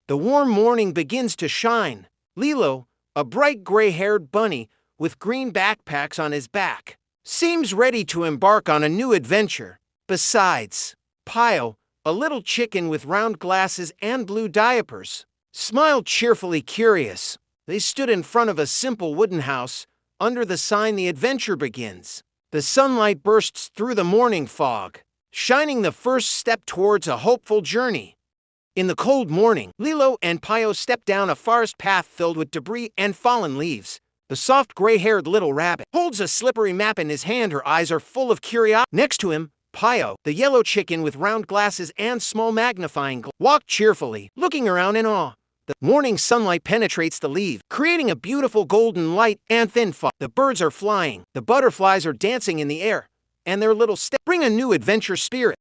The warm morning begins to shine. Lilo, a bright gray-haired bunny with green backpacks on his back, seems ready to embark on a new adventure. Besides, Pio, a little chicken with round glasses and blue diapers, smiled cheerfully curious. They stood in front of a simple wooden house, under the sign "The Adventure Begins." The sunlight bursts through the morning fog, shining the first step towards a hopeful journey. In the cold morning, Lilo and Pio step down a forest path filled with debris and fallen leaves. The soft gray-haired little rabbit holds a slippery map in his hand. Her eyes are full of curiosity. Next to him, Pio, the yellow chicken with round glasses and small magnifying glass, walked cheerfully, looking around in awe. The morning sunlight penetrates the leaves, creating a beautiful golden light and thin fog. The birds are flying, the butterflies are dancing in the air, and their little steps bring a new adventure spirit.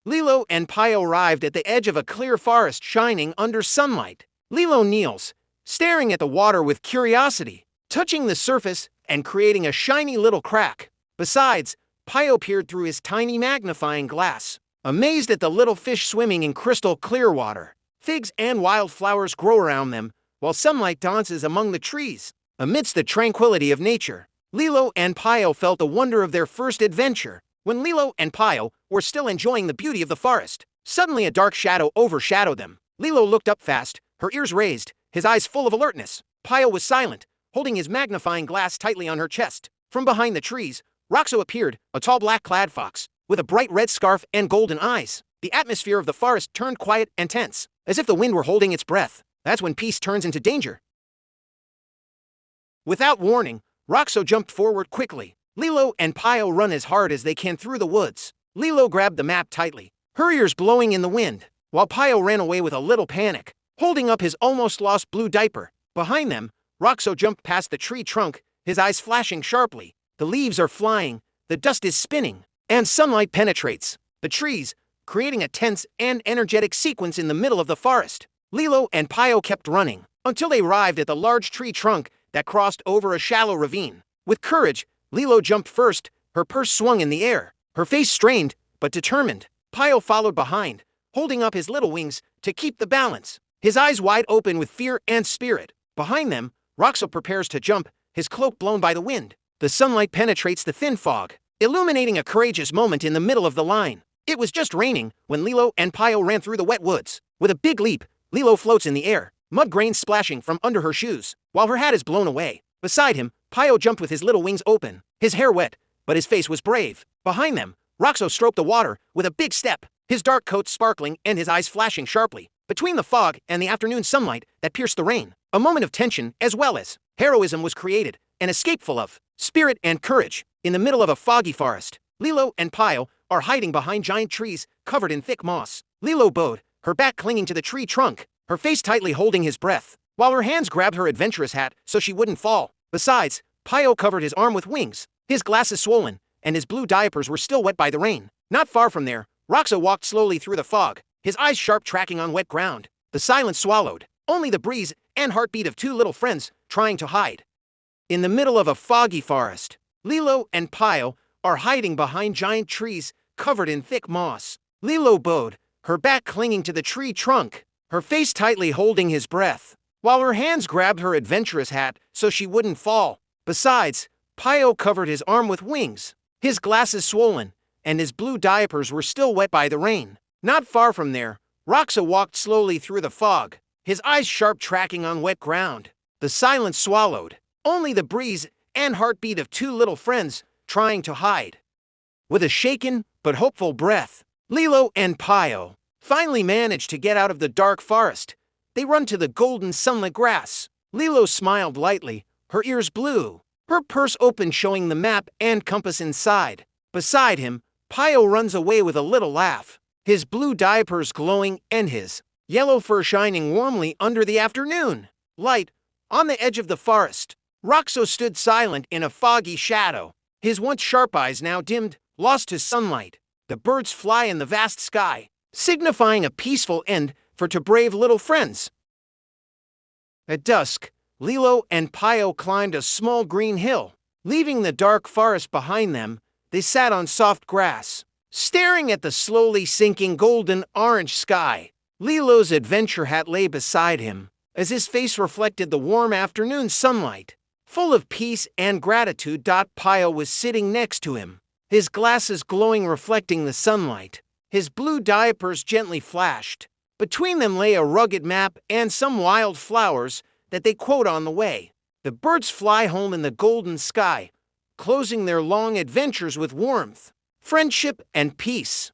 Lilo and Pio arrived at the edge of a clear forest shining under sunlight. Lilo kneels, staring at the water with curiosity, touching the surface and creating a shiny little crack. Besides, Pio peered through his tiny magnifying glass, amazed at the little fish swimming in crystal clear water. Figs and wildflowers grow around them, while sunlight dances among the trees. Amidst the tranquility of nature, Lilo and Pio felt the wonder of their first adventure. When Lilo and Pio were still enjoying the beauty of the forest, suddenly a dark shadow overshadowed them. Lilo looked up fast, her ears raised, his eyes full of alertness. Pio was silent, holding his magnifying glass tightly on her chest. From behind the trees, Roxo appeared, a tall black-clad fox, with a bright red scarf and golden eyes. The atmosphere of the forest turned quiet and tense, as if the wind were holding its breath. That's when peace turns into danger. Without warning, Roxo jumped forward quickly. Lilo and Pio run as hard as they can through the woods. Lilo grabbed the map tightly, her ears blowing in the wind, while Pio ran away with a little panic, holding up his almost lost blue diaper. Behind them, Roxo jumped past the tree trunk, his eyes flashing sharply. The leaves are flying, the dust is spinning, and sunlight penetrates the trees, creating a tense and energetic sequence in the middle of the forest. Lilo and Pio kept running until they arrived at the large tree trunk that crossed over a shallow ravine. With courage, Lilo jumped first, her purse swung in the air, her face strained but determined. Pio followed behind, holding up his little wings to keep the balance, his eyes wide open with fear and spirit. Behind them, Roxo prepares to jump, his cloak blown by the wind. The sunlight penetrates the thin fog, illuminating a courageous moment in the middle of the line. It was just raining when Lilo and Pio ran through the wet woods. With a big leap, Lilo floats in the air, mud grains splashing from under her shoes, while her hat is blown away. Beside him, Pio jumped with his little wings open, his hair wet, but his face was brave. Behind them, Roxo stroked the water with a big step, his dark coat sparkling and his eyes flashing sharply. Between the fog and the afternoon sunlight that pierced the rain, a moment of tension as well as heroism was created, an escape full of spirit and courage. In the middle of a foggy forest, Lilo and Pio are hiding behind giant trees covered in thick moss. Lilo bowed, her back clinging to the tree trunk, her face tightly holding his breath, while her hands grabbed her adventurous hat so she wouldn't fall. Besides, Pio covered his arm with wings, his glasses swollen, and his blue diapers were still wet by the rain. Not far from there, Roxo walked slowly through the fog, his eyes sharp tracking on wet ground. The silence swallowed, only the breeze and heartbeat of two little friends trying to hide. In the middle of a foggy forest, Lilo and Pio are hiding behind giant trees covered in thick moss. Lilo bowed, her back clinging to the tree trunk, her face tightly holding his breath, while her hands grabbed her adventurous hat so she wouldn't fall. Besides, Pio covered his arm with wings, his glasses swollen, and his blue diapers were still wet by the rain. Not far from there, Roxo walked slowly through the fog, his eyes sharp tracking on wet ground. The silence swallowed, only the breeze and heartbeat of two little friends trying to hide. With a shaken but hopeful breath, Lilo and Pio finally managed to get out of the dark forest. They run to the golden sunlit grass. Lilo smiled lightly, her ears blue, her purse open showing the map and compass inside. Beside him, Pio runs away with a little laugh, his blue diapers glowing and his yellow fur shining warmly under the afternoon light. On the edge of the forest, Roxo stood silent in a foggy shadow, his once sharp eyes now dimmed, lost to sunlight. The birds fly in the vast sky, signifying a peaceful end for two brave little friends. At dusk, Lilo and Pio climbed a small green hill. Leaving the dark forest behind them, they sat on soft grass, staring at the slowly sinking golden-orange sky. Lilo's adventure hat lay beside him, as his face reflected the warm afternoon sunlight. Full of peace and gratitude, Pio was sitting next to him, his glasses glowing reflecting the sunlight. His blue diapers gently flashed. Between them lay a rugged map and some wild flowers that they quote on the way. The birds fly home in the golden sky, closing their long adventures with warmth, friendship, and peace.